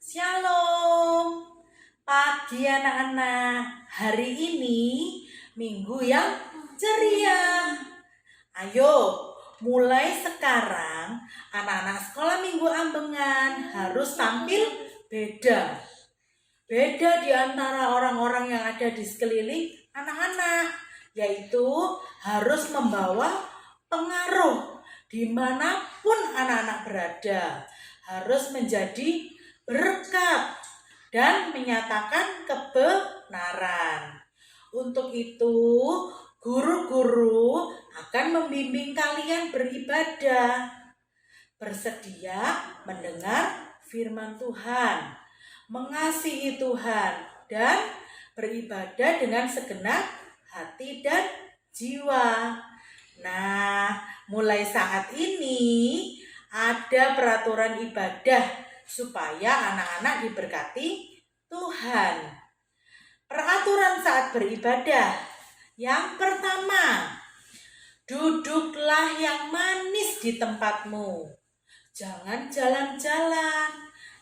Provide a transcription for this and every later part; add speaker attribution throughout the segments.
Speaker 1: Shalom, pagi anak-anak. Hari ini minggu yang ceria. Ayo, mulai sekarang anak-anak sekolah minggu ambengan harus tampil beda. Beda di antara orang-orang yang ada di sekeliling anak-anak, yaitu harus membawa pengaruh dimanapun anak-anak berada. Harus menjadi berkat dan menyatakan kebenaran. Untuk itu, guru-guru akan membimbing kalian beribadah. Bersedia mendengar firman Tuhan, mengasihi Tuhan, dan beribadah dengan segenap hati dan jiwa. Nah, mulai saat ini ada peraturan ibadah supaya anak-anak diberkati Tuhan. Peraturan saat beribadah. Yang pertama, duduklah yang manis di tempatmu. Jangan jalan-jalan,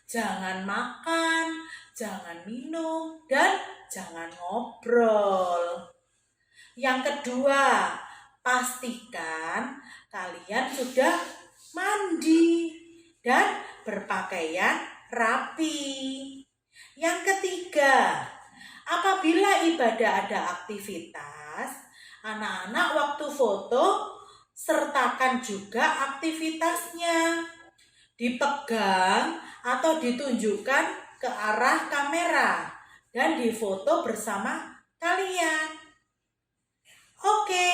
Speaker 1: jangan makan, jangan minum, dan jangan ngobrol. Yang kedua, pastikan kalian sudah mandi dan berpakaian rapi. Yang ketiga, apabila ibadah ada aktivitas, anak-anak waktu foto sertakan juga aktivitasnya. Dipegang atau ditunjukkan ke arah kamera dan difoto bersama kalian. Oke,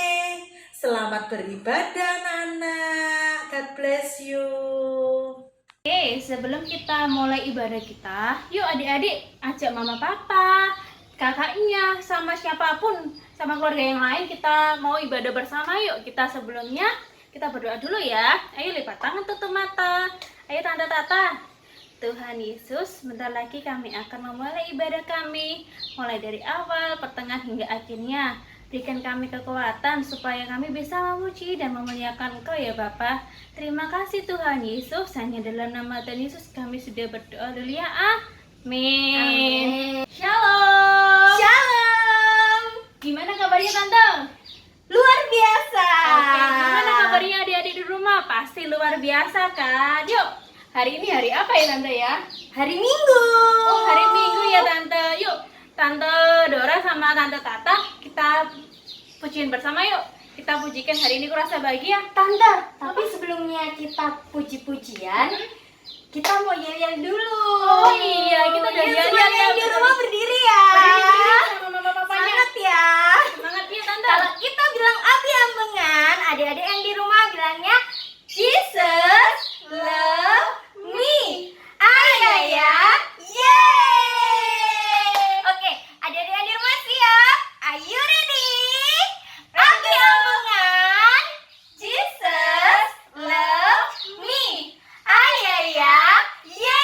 Speaker 1: selamat beribadah anak-anak. God bless you.
Speaker 2: Oke, sebelum kita mulai ibadah kita, yuk adik-adik ajak mama papa, kakaknya, sama siapapun, sama keluarga yang lain kita mau ibadah bersama yuk. Sebelumnya kita berdoa dulu ya. Ayo lipat tangan, tutup mata. Ayo tante Tata. Tuhan Yesus, sebentar lagi kami akan memulai ibadah kami, mulai dari awal, pertengahan hingga akhirnya. Berikan kami kekuatan supaya kami bisa memuji dan memuliakan Engkau ya Bapa. Terima kasih Tuhan Yesus, hanya dalam nama Tuhan Yesus kami sudah berdoa dulu ya. Amin. Shalom.
Speaker 3: Shalom.
Speaker 2: Gimana kabarnya Tante?
Speaker 3: Luar biasa.
Speaker 2: Oke, gimana kabarnya adik-adik di rumah? Pasti luar biasa kan? Yuk, hari ini hari apa ya Tante ya?
Speaker 3: Hari Minggu.
Speaker 2: Oh, hari Minggu ya Tante. Yuk, Tante Dora sama Tante Tata kita pujiin bersama yuk. Kita pujikan hari ini kurasa bahagia.
Speaker 3: Tante, tapi sebelumnya kita puji-pujian, kita mau yel-yel dulu.
Speaker 2: Oh iya, kita udah
Speaker 3: Semuanya
Speaker 2: yel-yel
Speaker 3: yang di rumah berdiri ya.
Speaker 2: Berdiri sama mama papanya.
Speaker 3: Semangat ya.
Speaker 2: Semangat ya Tante.
Speaker 3: Kalau kita bilang Abi Ambengan, adik-adik yang di rumah bilangnya Jesus love me. Ayo ya. Yeay. Oke, adik-adik yang di rumah siap? Are you ready? Abi Ambengan, Jesus love me. Ayo ya. Yeay.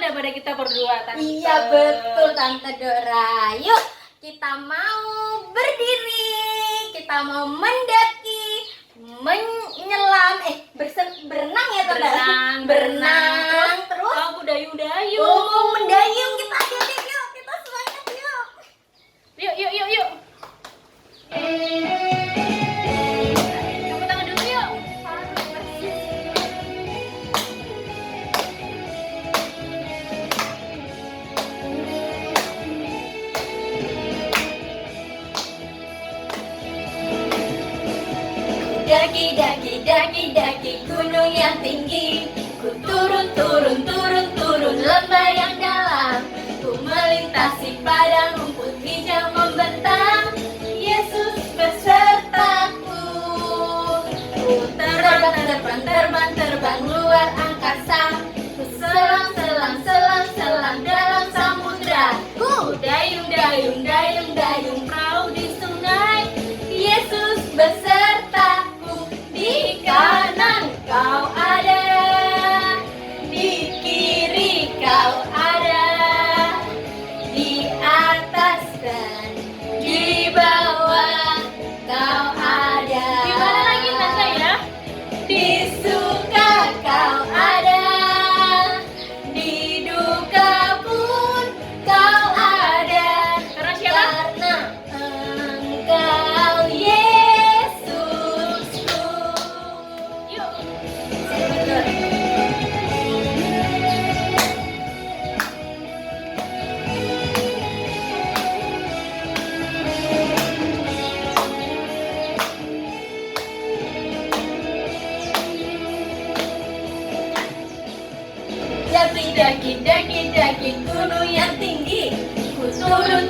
Speaker 2: daripada kita berdua, Tante.
Speaker 3: Iya betul Tante Dora. Yuk kita mau berdiri, kita mau mendaki, menyelam, berenang ya Tante. Berenang. Terus
Speaker 2: aku dayung-dayung.
Speaker 3: mau mendayung kita adik yuk, kita semangat yuk.
Speaker 2: Yuk. Kamu tangan dulu yuk.
Speaker 3: Daki gunung yang tinggi. Ku turun lembah yang dalam. Ku melintasi padang rumput hijau membentang. Yesus besertaku. Ku terbang luar angkasa. Ku selang dalam samudra. Ku dayung perahu di sungai. Yesus besertaku. Di kanan kau ada, di kiri kau ada, di atas dan di bawah kau ada.
Speaker 2: Di mana lagi Tante ya?
Speaker 3: Di suka kau ada, di duka pun kau ada.
Speaker 2: Karena siapa?
Speaker 3: Karena engkau Yesusku.
Speaker 2: Yuk.
Speaker 3: Daki gunung yang tinggi. Ku turun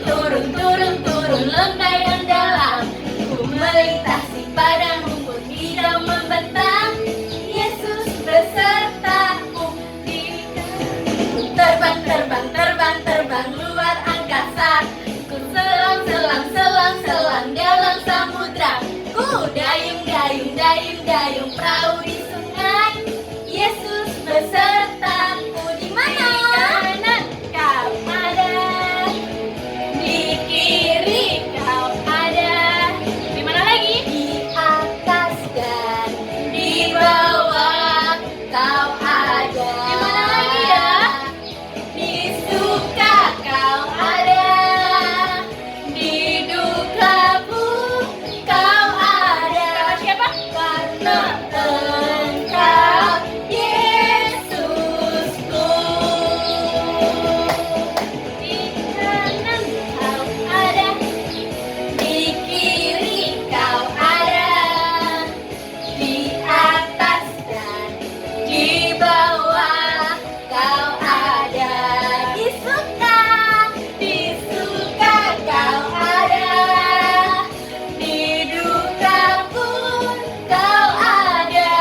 Speaker 3: lembah yang dalam. Ku melintasi padang rumput hijau membentang. Yesus besertaku. Ku terbang luar angkasa. Ku selang dalam samudra. Ku dayung perahu di sungai. Yesus besertaku. Di mana? Di kanan kau ada, di kiri kau ada,
Speaker 2: Di mana lagi?
Speaker 3: di atas dan di bawah kau ada.
Speaker 2: Di mana lagi ya?
Speaker 3: Di suka kau ada, di duka pun kau ada.
Speaker 2: Karena siapa?
Speaker 3: Karena engkau Yesusku. Di kanan kau ada, di kiri kau ada, di atas dan di bawah kau ada. Di suka kau ada, di duka pun kau ada.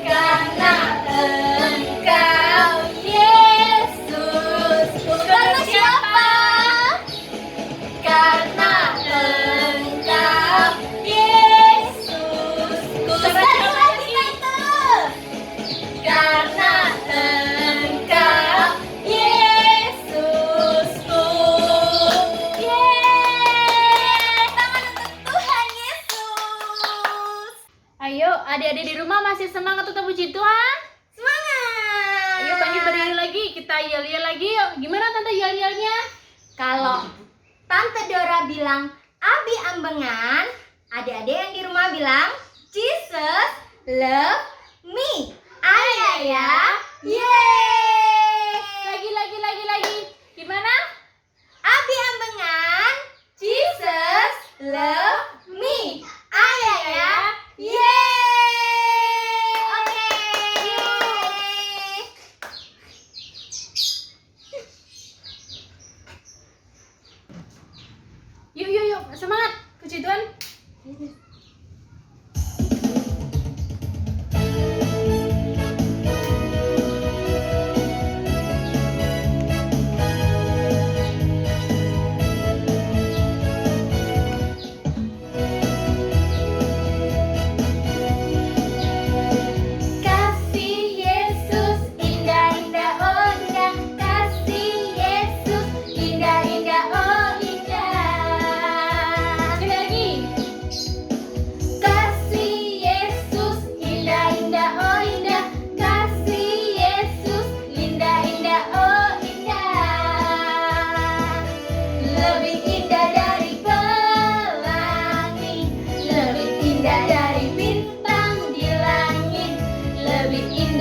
Speaker 3: Karena engkau Yesusku. Karena siapa? Karena engkau Yesusku. Sekali lagi Tante. Karena engkau Yesusku. Yeay. Tangan untuk Tuhan Yesus.
Speaker 2: Ayo, adik-adik di rumah masih semangat untuk puji Tuhan?
Speaker 3: Semangat.
Speaker 2: Ayo bangkit berdiri lagi, kita yel-yel lagi yuk. Gimana Tante yel-yelnya?
Speaker 3: Kalau Tante Dora bilang Abi ambengan, adik-adik yang di rumah bilang Jesus love me. Ayo ya. Yeay.
Speaker 2: Lagi. Gimana?
Speaker 3: Abi ambengan, Jesus love me. Ayo ya. Yeay. Oke.
Speaker 2: Yuk, semangat. Puji Tuhan.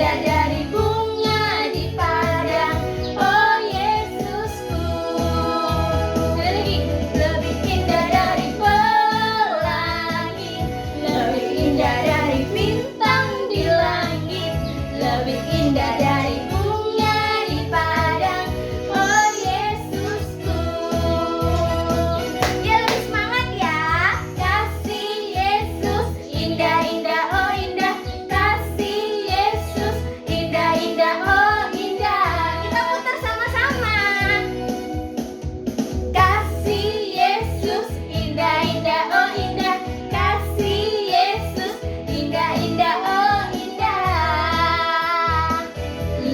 Speaker 2: indah dari bunga di padang, oh Yesusku. Sekali lagi, lebih indah dari pelangi, lebih indah dari bintang di langit, lebih indah dari bunga di padang, oh Yesusku.
Speaker 3: Ya lebih semangat ya.
Speaker 2: Kasih Yesus indah-indah, oh indah. Kasih Yesus indah-indah, oh indah.
Speaker 3: Kita putar sama-sama.
Speaker 2: Kasih Yesus indah-indah, oh indah. Kasih Yesus indah-indah, oh indah.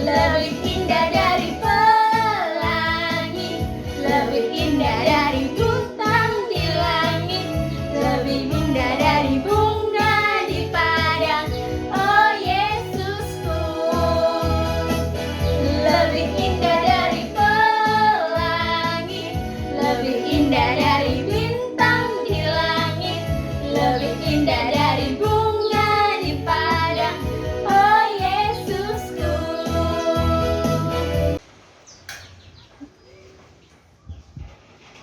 Speaker 2: Lebih indah dari pelangi, lebih indah dari bintang di langit, lebih indah dari bunga di padang, oh Yesusku. Lebih indah dari pelangi, lebih indah dari bintang di langit, lebih indah dari bunga di padang, oh Yesusku.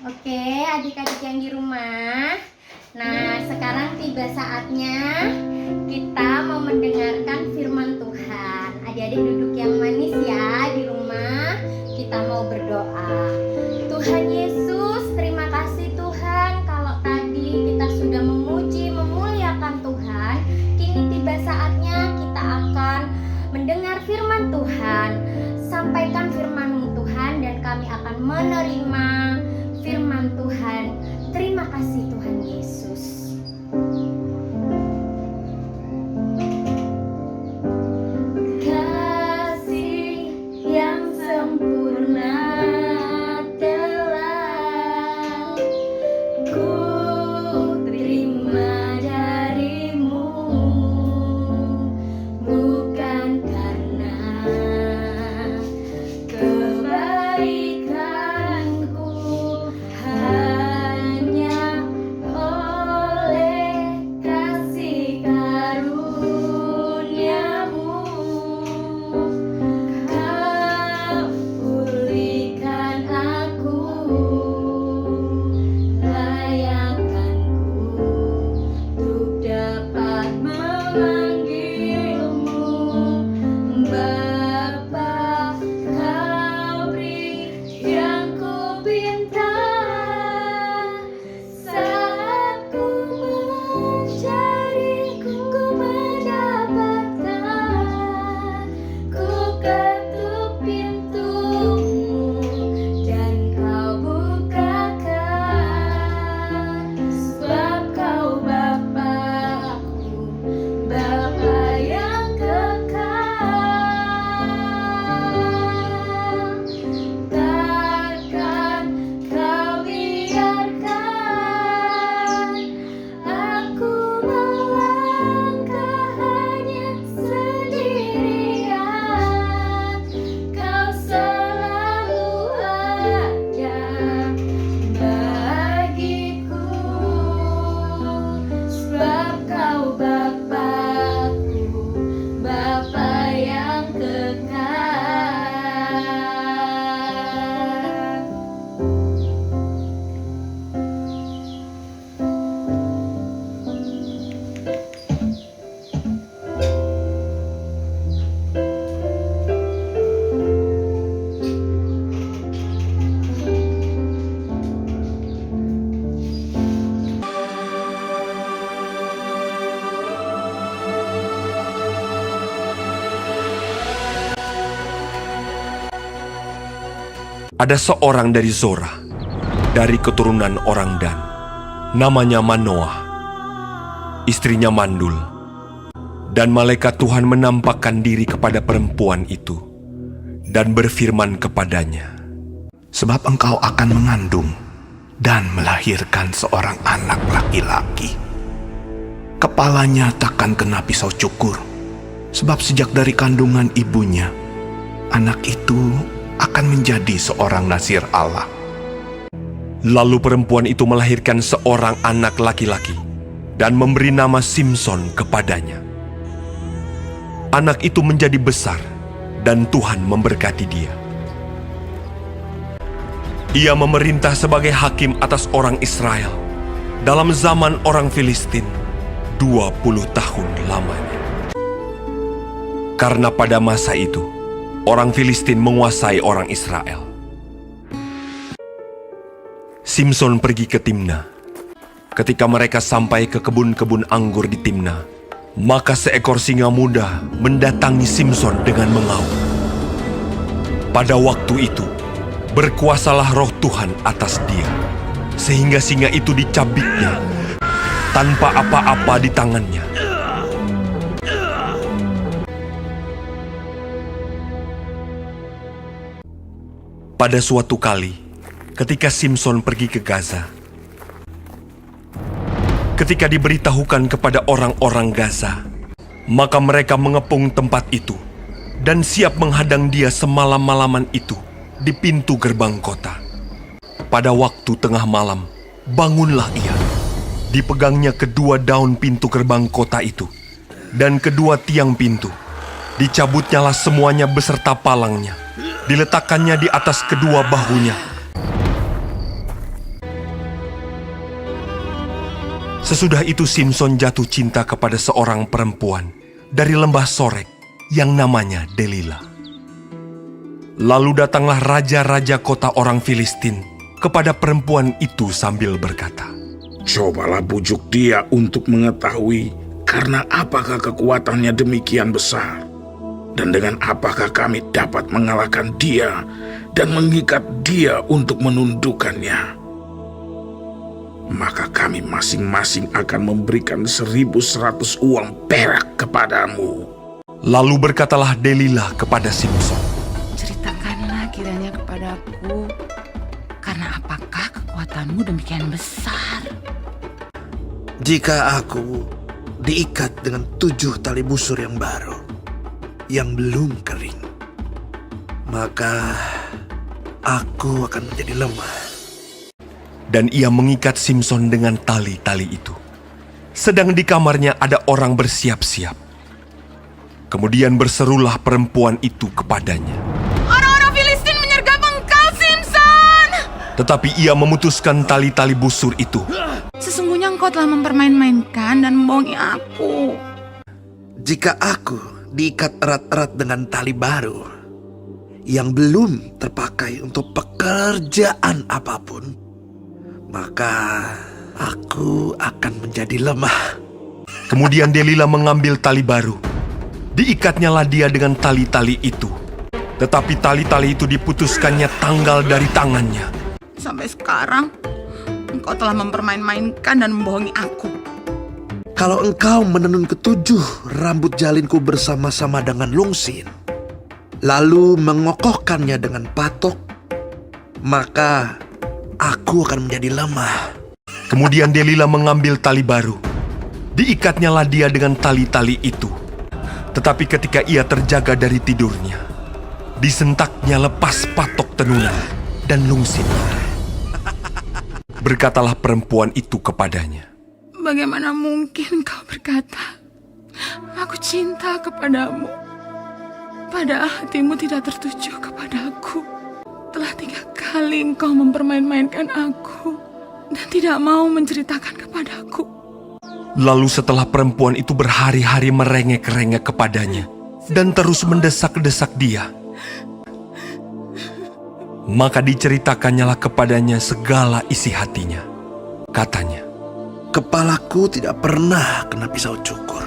Speaker 3: Oke, adik-adik yang di rumah. Nah, sekarang tiba saatnya kita mau mendengarkan firman Tuhan. Adik-adik duduk yang manis ya di rumah. Kita mau berdoa. Tuhan Yesus, terima kasih Tuhan kalau tadi kita sudah memuji, memuliakan Tuhan. Kini tiba saatnya kita akan mendengar firman Tuhan. Sampaikan firman-Mu Tuhan dan kami akan menerima firman Tuhan. Terima kasih Tuhan Yesus.
Speaker 2: Kasih yang sempurna telah ku terima darimu, bukan karena kebaikanku, hanya oleh kasih karunia-Mu. Kau pulihkan aku, layakkanku untuk dapat memanggil-Mu Bapa. Kau beri yang ku pinta saat ku mencari, ku mendapatkan. Ku ketuk pintu-Mu dan Kau bukakan, sebab Kau Bapa-Ku, Bapa yang kekal. Takkan Kau biarkan aku melangkah hanya sendirian. Kau selalu ada bagiku, sebab Kau Bapa-Ku, Bapa yang kekal.
Speaker 4: Ada seorang dari Zora, dari keturunan orang Dan, namanya Manoah. Istrinya mandul, dan malaikat Tuhan menampakkan diri kepada perempuan itu dan berfirman kepadanya,
Speaker 5: sebab engkau akan mengandung dan melahirkan seorang anak laki-laki. Kepalanya takkan kena pisau cukur, sebab sejak dari kandungan ibunya, anak itu akan menjadi seorang nazir Allah.
Speaker 4: Lalu perempuan itu melahirkan seorang anak laki-laki dan memberi nama Simson kepadanya. Anak itu menjadi besar, dan Tuhan memberkati dia. Ia memerintah sebagai hakim atas orang Israel dalam zaman orang Filistin 20 tahun lamanya. Karena pada masa itu, orang Filistin menguasai orang Israel. Simson pergi ke Timna. Ketika mereka sampai ke kebun-kebun anggur di Timna, maka seekor singa muda mendatangi Simson dengan mengaum. Pada waktu itu, berkuasalah roh Tuhan atas dia, sehingga singa itu dicabiknya tanpa apa-apa di tangannya. Pada suatu kali, ketika Simson pergi ke Gaza, ketika diberitahukan kepada orang-orang Gaza, maka mereka mengepung tempat itu dan siap menghadang dia semalam-malaman itu di pintu gerbang kota. Pada waktu tengah malam, bangunlah ia. Dipegangnya kedua daun pintu gerbang kota itu dan kedua tiang pintu. Dicabutnyalah semuanya beserta palangnya. Diletakkannya di atas kedua bahunya. Sesudah itu Simson jatuh cinta kepada seorang perempuan dari lembah Sorek yang namanya Delila. Lalu datanglah raja-raja kota orang Filistin kepada perempuan itu sambil berkata,
Speaker 6: "Cobalah bujuk dia untuk mengetahui karena apakah kekuatannya demikian besar, dan dengan apakah kami dapat mengalahkan dia dan mengikat dia untuk menundukkannya. Maka kami masing-masing akan memberikan 1.100 uang perak kepadamu."
Speaker 4: Lalu berkatalah Delila kepada Simson,
Speaker 7: Ceritakanlah kiranya kepadaku, karena apakah kekuatanmu demikian besar?
Speaker 8: Jika aku diikat dengan 7 tali busur yang baru, yang belum kering, maka aku akan menjadi lemah.
Speaker 4: dan ia mengikat Simson dengan tali-tali itu. Sedang di kamarnya ada orang bersiap-siap. Kemudian berserulah perempuan itu kepadanya,
Speaker 7: Orang-orang Filistin menyergap engkau, Simson!
Speaker 4: tetapi ia memutuskan tali-tali busur itu.
Speaker 7: Sesungguhnya engkau telah mempermain-mainkan dan membohongi aku.
Speaker 8: Jika aku diikat erat-erat dengan tali baru yang belum terpakai untuk pekerjaan apapun, maka aku akan menjadi lemah.
Speaker 4: Kemudian Delila mengambil tali baru. Diikatnyalah dia dengan tali-tali itu. Tetapi tali-tali itu diputuskannya tanggal dari tangannya.
Speaker 7: Sampai sekarang, engkau telah mempermain-mainkan dan membohongi aku.
Speaker 8: Kalau engkau menenun ketujuh rambut jalinku bersama-sama dengan lungsin, lalu mengokohkannya dengan patok, maka aku akan menjadi lemah.
Speaker 4: Kemudian Delila mengambil tali baru. Diikatnyalah dia dengan tali-tali itu. Tetapi ketika ia terjaga dari tidurnya, disentaknya lepas patok tenunan dan lungsin. Berkatalah perempuan itu kepadanya,
Speaker 7: Bagaimana mungkin kau berkata, aku cinta kepadamu, padahal hatimu tidak tertuju kepadaku. Telah 3 kali engkau mempermain-mainkan aku dan tidak mau menceritakan kepadaku.
Speaker 4: Lalu setelah perempuan itu berhari-hari merengek-rengek kepadanya dan terus mendesak-desak dia, maka diceritakannya kepadanya segala isi hatinya. Katanya,
Speaker 8: Kepalaku tidak pernah kena pisau cukur.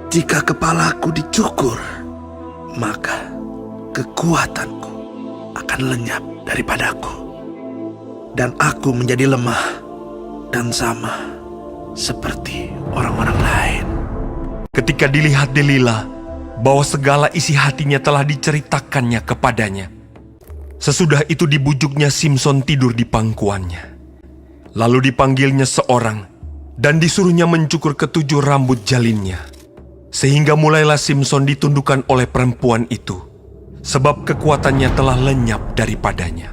Speaker 8: Jika kepalaku dicukur, maka kekuatanku akan lenyap daripadaku, dan aku menjadi lemah dan sama seperti orang-orang lain.
Speaker 4: ketika dilihat Delila bahwa segala isi hatinya telah diceritakannya kepadanya, sesudah itu dibujuknya Simson tidur di pangkuannya. Lalu dipanggilnya seorang dan disuruhnya mencukur ketujuh rambut jalinnya. Sehingga mulailah Simson ditundukkan oleh perempuan itu, sebab kekuatannya telah lenyap daripadanya.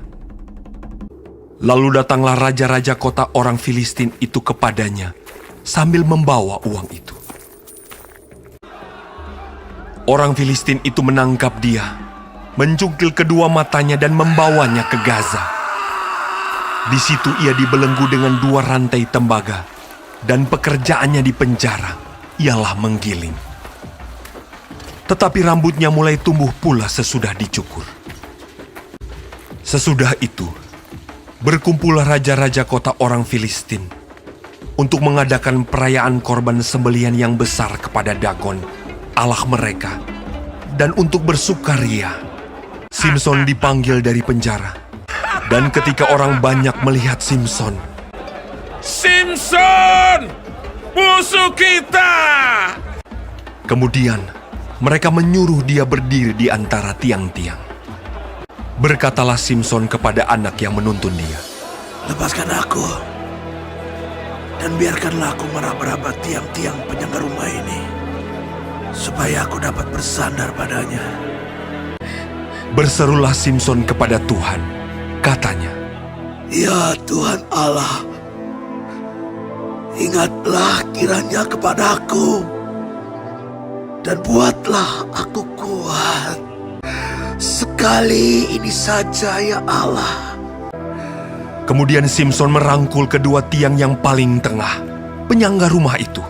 Speaker 4: Lalu datanglah raja-raja kota orang Filistin itu kepadanya sambil membawa uang itu. Orang Filistin itu menangkap dia, mencungkil kedua matanya dan membawanya ke Gaza. Di situ ia dibelenggu dengan 2 rantai tembaga, dan pekerjaannya di penjara ialah menggiling. Tetapi rambutnya mulai tumbuh pula sesudah dicukur. Sesudah itu, berkumpullah raja-raja kota orang Filistin untuk mengadakan perayaan korban sembelihan yang besar kepada Dagon, Allah mereka, dan untuk bersukaria. Simson dipanggil dari penjara, dan ketika orang banyak melihat Simson,
Speaker 6: Simson, musuh kita!
Speaker 4: kemudian mereka menyuruh dia berdiri di antara tiang-tiang. Berkatalah Simson kepada anak yang menuntun dia,
Speaker 8: Lepaskan aku, dan biarkanlah aku meraba-raba tiang-tiang penyangga rumah ini, supaya aku dapat bersandar padanya.
Speaker 4: Berserulah Simson kepada Tuhan, katanya,
Speaker 8: Ya Tuhan Allah, ingatlah kiranya kepadaku, dan buatlah aku kuat. Sekali ini saja ya Allah.
Speaker 4: Kemudian Simson merangkul kedua tiang yang paling tengah, penyangga rumah itu.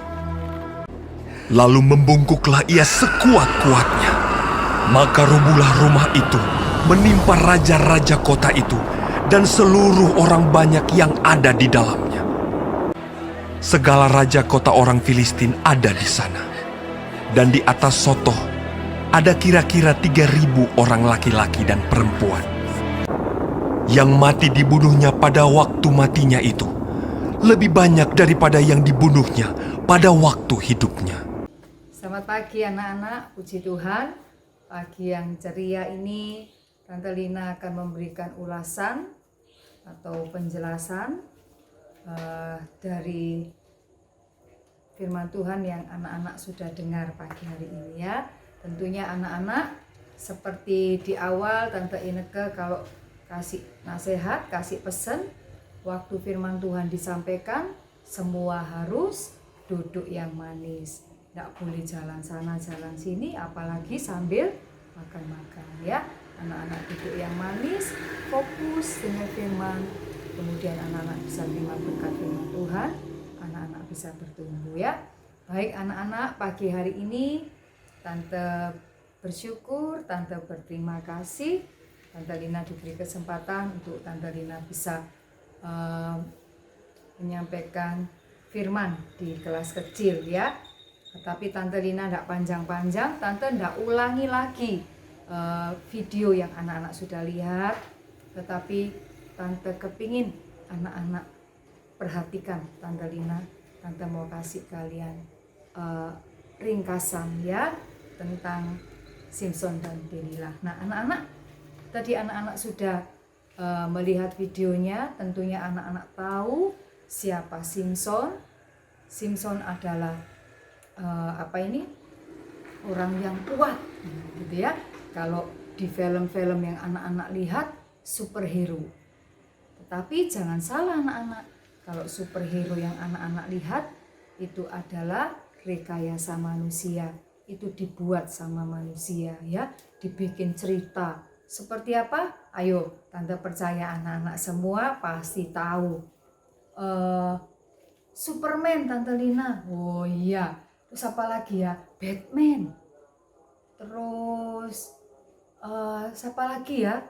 Speaker 4: Lalu membungkuklah ia sekuat-kuatnya. Maka rubuhlah rumah itu, menimpa raja-raja kota itu, dan seluruh orang banyak yang ada di dalamnya. Segala raja kota orang Filistin ada di sana. Dan di atas Sotoh, ada kira-kira 3.000 orang laki-laki dan perempuan. Yang mati dibunuhnya pada waktu matinya itu lebih banyak daripada yang dibunuhnya pada waktu hidupnya.
Speaker 9: Selamat pagi anak-anak, puji Tuhan. Pagi yang ceria ini Tante Lina akan memberikan ulasan atau penjelasan dari firman Tuhan yang anak-anak sudah dengar pagi hari ini ya. Tentunya anak-anak seperti di awal Tante Ineke kalau kasih nasihat, kasih pesan, waktu firman Tuhan disampaikan, semua harus duduk yang manis. Tidak boleh jalan sana, jalan sini, apalagi sambil makan-makan ya. Anak-anak duduk yang manis, fokus dengan firman, kemudian anak-anak bisa terima berkat firman Tuhan, anak-anak bisa bertumbuh ya. Baik anak-anak, pagi hari ini Tante bersyukur, Tante berterima kasih Tante Lina diberi kesempatan untuk Tante Lina bisa menyampaikan firman di kelas kecil ya. Tetapi Tante Lina tidak panjang-panjang, Tante tidak ulangi lagi video yang anak-anak sudah lihat. Tetapi Tante kepingin anak-anak perhatikan Tante Lina. Tante mau kasih kalian ringkasan ya tentang Simson dan Delilah. Nah anak-anak, tadi anak-anak sudah melihat videonya, tentunya anak-anak tahu siapa Simson. Simson adalah orang yang kuat, gitu ya. Kalau di film-film yang anak-anak lihat superhero, tetapi jangan salah anak-anak, kalau superhero yang anak-anak lihat itu adalah rekayasa manusia, itu dibuat sama manusia ya, dibikin cerita. Seperti apa? Ayo, Tante percaya anak-anak semua pasti tahu. Superman, Tante Lina. Oh iya. Terus apa lagi ya? Batman. Terus siapa lagi ya?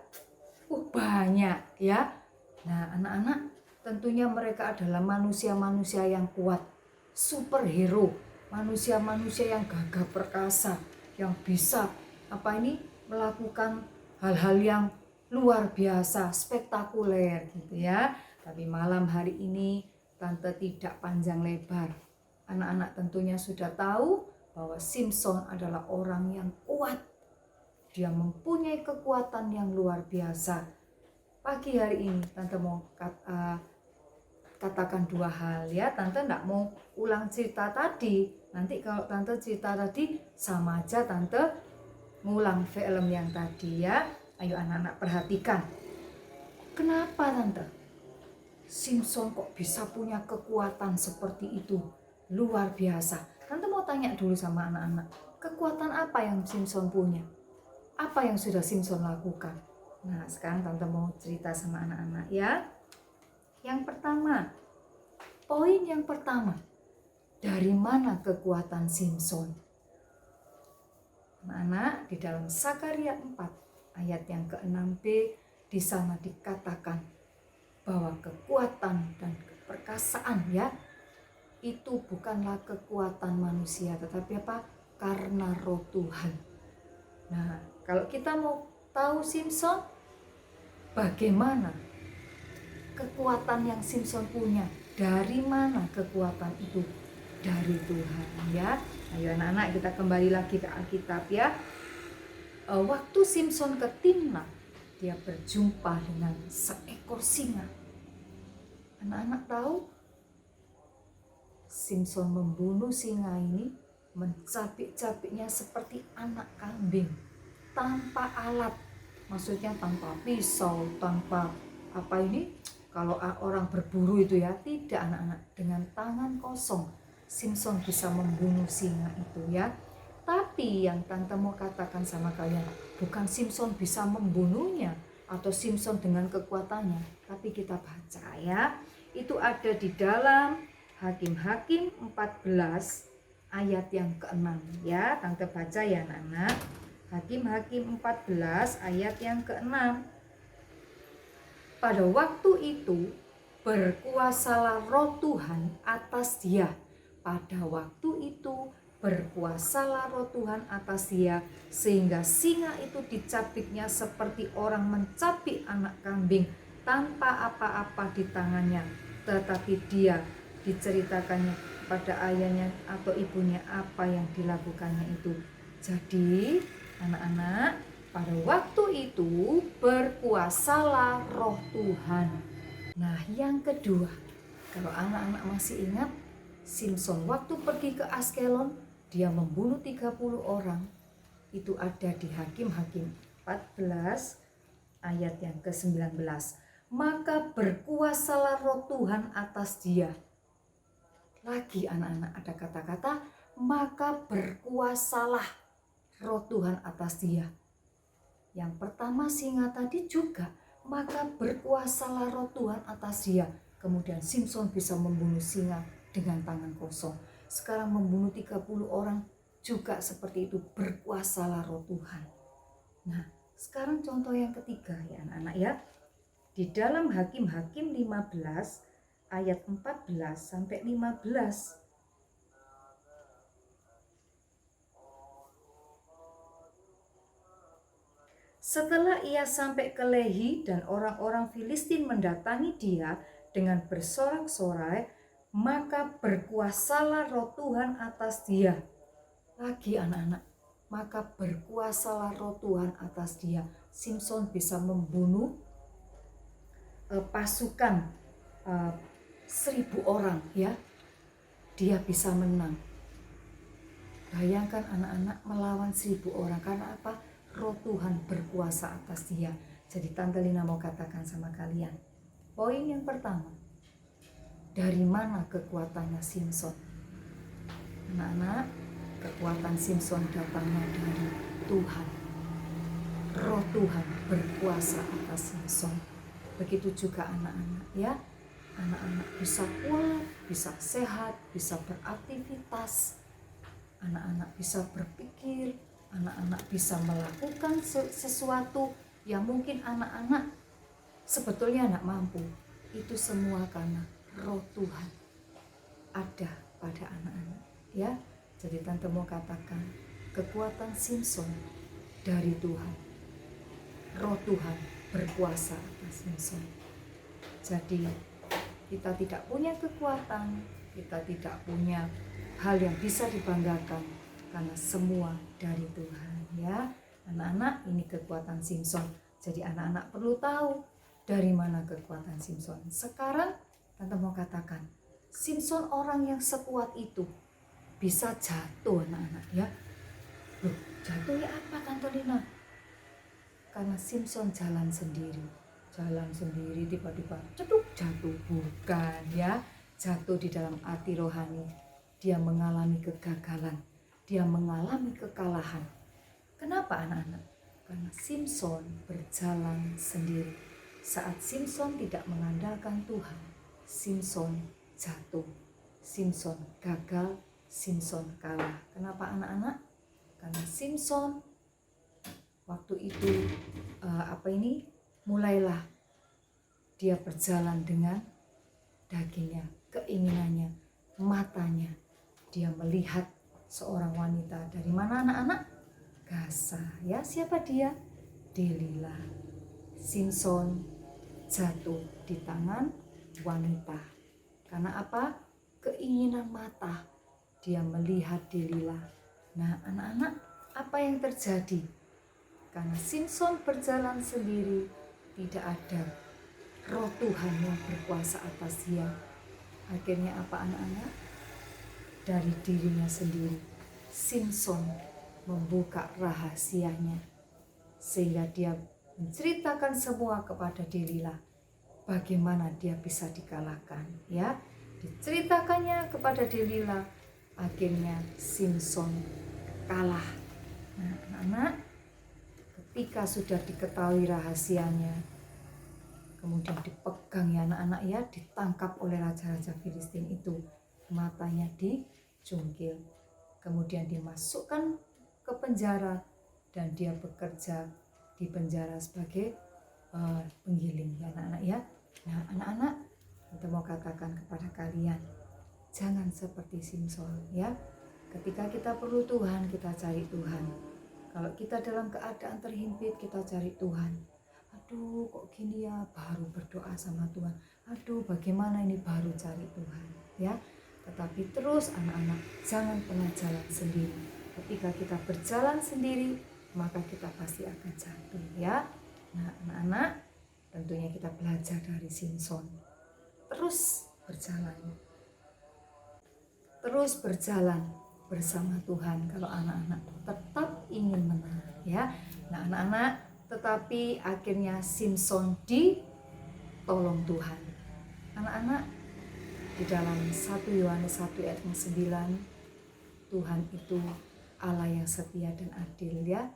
Speaker 9: Banyak ya. Nah, anak-anak tentunya mereka adalah manusia-manusia yang kuat. Superhero. Manusia-manusia yang gagah perkasa, yang bisa melakukan hal-hal yang luar biasa, spektakuler gitu ya. Tapi malam hari ini Tante tidak panjang lebar. Anak-anak tentunya sudah tahu bahwa Simson adalah orang yang kuat. Dia mempunyai kekuatan yang luar biasa. Pagi hari ini Tante mau katakan 2 hal ya. Tante tidak mau ulang cerita tadi. Nanti kalau Tante cerita tadi sama aja Tante ngulang film yang tadi ya. Ayo anak-anak perhatikan. Kenapa Tante? Simson kok bisa punya kekuatan seperti itu? Luar biasa. Tante mau tanya dulu sama anak-anak. kekuatan apa yang Simpson punya? Apa yang sudah Simpson lakukan? Nah, sekarang Tante mau cerita sama anak-anak ya. Yang pertama, poin yang pertama, dari mana kekuatan Simpson? Anak-anak, di dalam Sakaria 4 ayat yang ke-6b, di sana dikatakan bahwa kekuatan dan keperkasaan ya, itu bukanlah kekuatan manusia, tetapi apa? Karena roh Tuhan. Nah, kalau kita mau tahu Simpson, bagaimana kekuatan yang Simpson punya? Dari mana kekuatan itu? Dari Tuhan ya. Ayo anak-anak, kita kembali lagi ke Alkitab ya. Waktu Simpson ke Timnah, dia berjumpa dengan seekor singa. Anak-anak tahu, Simpson membunuh singa ini, mencabik-cabiknya seperti anak kambing, tanpa alat. Maksudnya tanpa pisau, tanpa apa ini, kalau orang berburu itu ya, tidak anak-anak. Dengan tangan kosong, Simpson bisa membunuh singa itu ya. Tapi yang Tante mau katakan sama kalian, bukan Simpson bisa membunuhnya atau Simpson dengan kekuatannya, tapi kita baca ya. Itu ada di dalam Hakim-Hakim 14 ayat yang ke-6 ya. Tante baca ya anak-anak. Hakim-Hakim 14 ayat yang ke-6. Pada waktu itu berkuasalah roh Tuhan atas dia. Pada waktu itu berkuasalah roh Tuhan atas dia, sehingga singa itu dicabiknya seperti orang mencabik anak kambing tanpa apa-apa di tangannya. Tetapi dia diceritakannya pada ayahnya atau ibunya apa yang dilakukannya itu. Jadi anak-anak, pada waktu itu berkuasalah roh Tuhan. Nah, yang kedua, kalau anak-anak masih ingat, Simpson waktu pergi ke Askelon, dia membunuh 30 orang. Itu ada di Hakim-Hakim 14 ayat yang ke-19. Maka berkuasalah roh Tuhan atas dia. Lagi anak-anak ada kata-kata, maka berkuasalah roh Tuhan atas dia. Yang pertama singa tadi juga, maka berkuasalah roh Tuhan atas dia. Kemudian Simpson bisa membunuh singa dengan tangan kosong. Sekarang membunuh 30 orang juga seperti itu, berkuasalah roh Tuhan. Nah, sekarang contoh yang ketiga ya anak-anak ya. Di dalam Hakim-Hakim 15 ayat 14 sampai 15. Setelah ia sampai ke Lehi dan orang-orang Filistin mendatangi dia dengan bersorak-sorai, maka berkuasalah roh Tuhan atas dia. Lagi anak-anak, maka berkuasalah roh Tuhan atas dia. Simpson bisa membunuh pasukan 1000 orang ya. Dia bisa menang. Bayangkan anak-anak melawan 1000 orang, karena apa? Roh Tuhan berkuasa atas dia. Jadi Tante Lina mau katakan sama kalian, poin yang pertama, dari mana kekuatannya Simpson? Anak-anak, kekuatan Simpson datangnya dari Tuhan. Roh Tuhan berkuasa atas Simpson. Begitu juga anak-anak ya. Anak-anak bisa kuat, bisa sehat, bisa beraktivitas. Anak-anak bisa berpikir, anak-anak bisa melakukan sesuatu yang mungkin anak-anak sebetulnya anak mampu. Itu semua karena roh Tuhan ada pada anak-anak ya. Jadi Tante mau katakan, kekuatan Simpson dari Tuhan. Roh Tuhan berkuasa atas Simpson. Jadi kita tidak punya kekuatan, kita tidak punya hal yang bisa dibanggakan, karena semua dari Tuhan ya. Anak-anak, ini kekuatan Simpson. Jadi anak-anak perlu tahu dari mana kekuatan Simpson. Sekarang Tante mau katakan, Simpson orang yang sekuat itu bisa jatuh anak-anak ya. Loh, jatuhnya apa Tante Lina? Karena Simpson jalan sendiri tiba-tiba ceduk jatuh, bukan ya. Jatuh di dalam arti rohani, dia mengalami kegagalan. dia mengalami kekalahan. Kenapa anak-anak? Karena Simson berjalan sendiri. Saat Simson tidak mengandalkan Tuhan, Simson jatuh, Simson gagal, Simson kalah. Kenapa anak-anak? Karena Simson waktu itu mulailah dia berjalan dengan dagingnya, keinginannya, matanya. Dia melihat seorang wanita dari mana anak-anak? Gaza. Ya, siapa dia? Delila. Simson jatuh di tangan wanita. Karena apa? Keinginan mata. Dia melihat Delila. Nah, anak-anak, apa yang terjadi? Karena Simson berjalan sendiri, tidak ada roh Tuhan yang berkuasa atas dia. Akhirnya apa anak-anak? Dari dirinya sendiri, Simson membuka rahasianya. Sehingga dia menceritakan semua kepada Delila. Bagaimana dia bisa dikalahkan. Ya, diceritakannya kepada Delila. Akhirnya Simson kalah. Nah, anak-anak, ketika sudah diketahui rahasianya, kemudian dipegang ya anak-anak ya, ditangkap oleh raja-raja Filistin itu, matanya dicungkil, kemudian dimasukkan ke penjara dan dia bekerja di penjara sebagai penggiling ya anak-anak ya. Nah anak-anak, kita mau katakan kepada kalian, jangan seperti Simson ya. Ketika kita perlu Tuhan, kita cari Tuhan. Kalau kita dalam keadaan terhimpit, kita cari Tuhan. Aduh kok gini ya, baru berdoa sama Tuhan. Aduh bagaimana ini, baru cari Tuhan ya. Tetapi terus anak-anak, jangan pernah jalan sendiri. Ketika kita berjalan sendiri, maka kita pasti akan jatuh ya. Nah anak-anak, tentunya kita belajar dari Simson. Terus berjalan bersama Tuhan kalau anak-anak tetap ingin menang ya. Nah anak-anak, tetapi akhirnya Simson ditolong Tuhan. Anak-anak, di dalam 1 Yohanes 1 ayat 9, Tuhan itu Allah yang setia dan adil ya.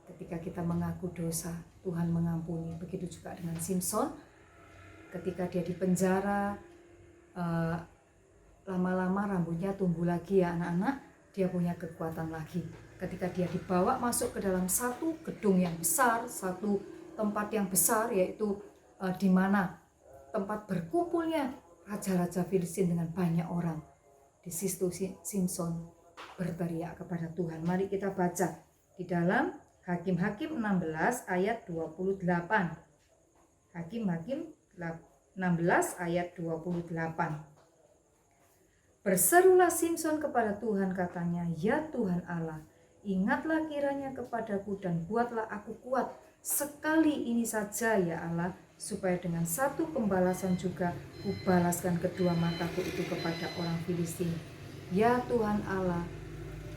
Speaker 9: Ketika kita mengaku dosa, Tuhan mengampuni. Begitu juga dengan Simson. Ketika dia di penjara, lama-lama rambutnya tumbuh lagi ya anak-anak. Dia punya kekuatan lagi. Ketika dia dibawa masuk ke dalam satu gedung yang besar, satu tempat yang besar, yaitu di mana tempat berkumpulnya raja-raja Filistin dengan banyak orang. Di situ Simson berteriak kepada Tuhan. Mari kita baca di dalam Hakim-Hakim 16 ayat 28. Hakim-Hakim 16 ayat 28. Berserulah Simson kepada Tuhan, katanya, "Ya Tuhan Allah, ingatlah kiranya kepadaku dan buatlah aku kuat sekali ini saja ya Allah, supaya dengan satu pembalasan juga kubalaskan kedua mataku itu kepada orang Filistin. Ya Tuhan Allah,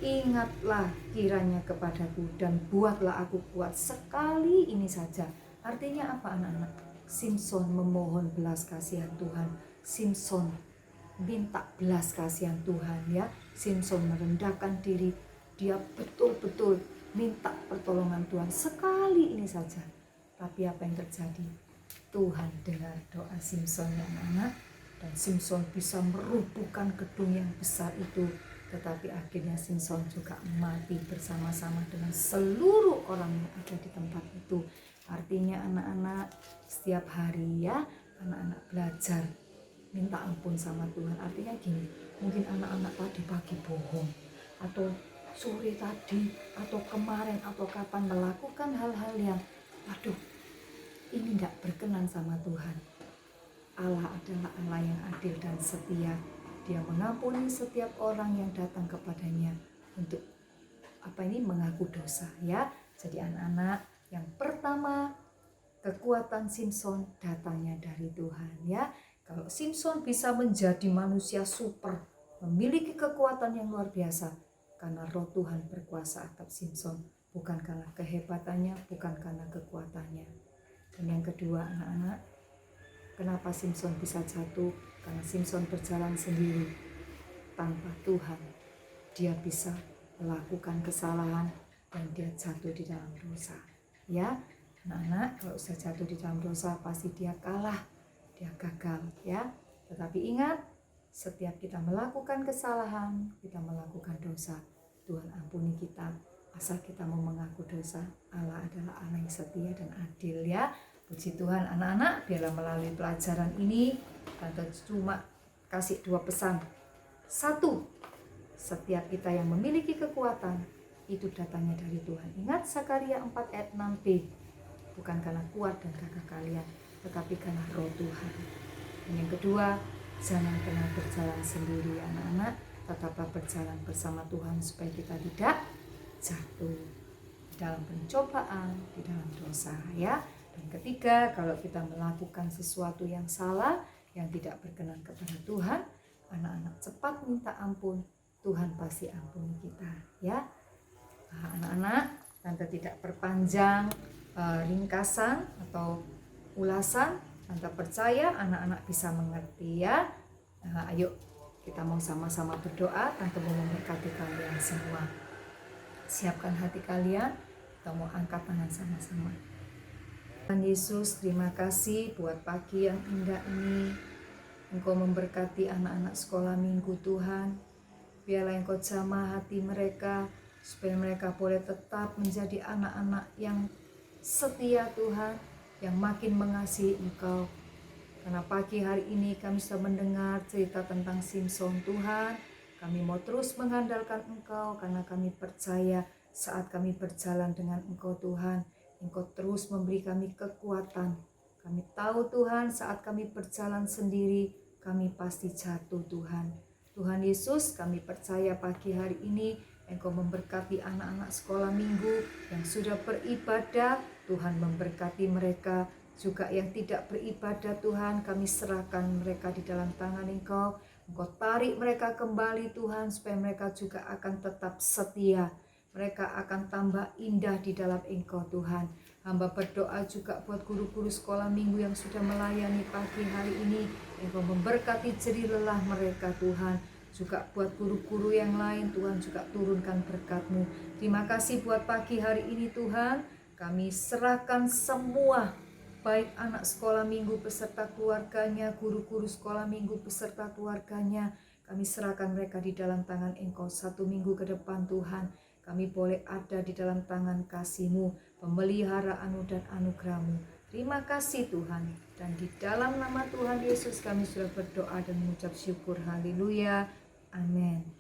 Speaker 9: ingatlah kiranya kepadaku dan buatlah aku kuat sekali ini saja." Artinya apa anak-anak? Simson memohon belas kasihan Tuhan. Simson minta belas kasihan Tuhan ya. Simson merendahkan diri. Dia betul-betul minta pertolongan Tuhan sekali ini saja. Tapi apa yang terjadi? Tuhan dengar doa Simson ya anak-anak. Dan Simson bisa merubuhkan gedung yang besar itu. Tetapi akhirnya Simson juga mati bersama-sama dengan seluruh orang yang ada di tempat itu. Artinya anak-anak, setiap hari ya anak-anak belajar minta ampun sama Tuhan. Artinya gini, mungkin anak-anak tadi pagi bohong, atau sore tadi, atau kemarin, atau kapan melakukan hal-hal yang ini tidak berkenan sama Tuhan. Allah adalah Allah yang adil dan setia. Dia mengampuni setiap orang yang datang kepadanya untuk mengaku dosa ya. Jadi anak-anak, yang pertama, kekuatan Simson datangnya dari Tuhan ya. Kalau Simson bisa menjadi manusia super, memiliki kekuatan yang luar biasa, karena roh Tuhan berkuasa atas Simson, bukan karena kehebatannya, bukan karena kekuatannya. Dan yang kedua anak-anak, kenapa Simson bisa jatuh? Karena Simson berjalan sendiri tanpa Tuhan. Dia bisa melakukan kesalahan dan dia jatuh di dalam dosa. Ya, anak-anak kalau sudah jatuh di dalam dosa pasti dia kalah, dia gagal ya. Tetapi ingat, setiap kita melakukan kesalahan, kita melakukan dosa, Tuhan ampuni kita. Asal kita mau mengaku dosa, Allah adalah Allah yang setia dan adil ya. Puji Tuhan anak-anak, biarlah melalui pelajaran ini Tante cuma kasih 2 pesan. 1, setiap kita yang memiliki kekuatan itu datangnya dari Tuhan. Ingat Zakaria 4 ayat 6b, bukan karena kuat dan gagah kalian, tetapi karena roh Tuhan. Dan yang kedua, jangan pernah berjalan sendiri anak-anak, tetaplah berjalan bersama Tuhan supaya kita tidak jatuh di dalam pencobaan, di dalam dosa ya. Dan ketiga, kalau kita melakukan sesuatu yang salah, yang tidak berkenan kepada Tuhan, anak-anak cepat minta ampun, Tuhan pasti ampuni kita ya. Nah, anak-anak, Tante tidak perpanjang ringkasan atau ulasan, Tante percaya anak-anak bisa mengerti ya. Ayo kita mau sama-sama berdoa, Tante mau memberkati kalian semua. Siapkan hati kalian, kita mau angkat tangan sama-sama. Tuhan Yesus, terima kasih buat pagi yang indah ini. Engkau memberkati anak-anak sekolah minggu Tuhan. Biarlah Engkau jamah hati mereka, supaya mereka boleh tetap menjadi anak-anak yang setia Tuhan, yang makin mengasihi Engkau. Karena pagi hari ini kami sudah mendengar cerita tentang Simson Tuhan. Kami mau terus mengandalkan Engkau karena kami percaya saat kami berjalan dengan Engkau Tuhan, Engkau terus memberi kami kekuatan. Kami tahu Tuhan saat kami berjalan sendiri, kami pasti jatuh Tuhan. Tuhan Yesus, kami percaya pagi hari ini Engkau memberkati anak-anak sekolah minggu yang sudah beribadah. Tuhan memberkati mereka juga yang tidak beribadah Tuhan. Kami serahkan mereka di dalam tangan Engkau. Engkau tarik mereka kembali Tuhan supaya mereka juga akan tetap setia. Mereka akan tambah indah di dalam Engkau Tuhan. Hamba berdoa juga buat guru-guru sekolah minggu yang sudah melayani pagi hari ini. Engkau memberkati jerih lelah mereka Tuhan. Juga buat guru-guru yang lain Tuhan juga turunkan berkat-Mu. Terima kasih buat pagi hari ini Tuhan. Kami serahkan semua, baik anak sekolah minggu beserta keluarganya, guru-guru sekolah minggu beserta keluarganya. Kami serahkan mereka di dalam tangan Engkau 1 minggu ke depan Tuhan. Kami boleh ada di dalam tangan kasih-Mu, pemeliharaanmu dan anugerah-Mu. Terima kasih Tuhan. Dan di dalam nama Tuhan Yesus kami sudah berdoa dan mengucap syukur. Haleluya. Amin.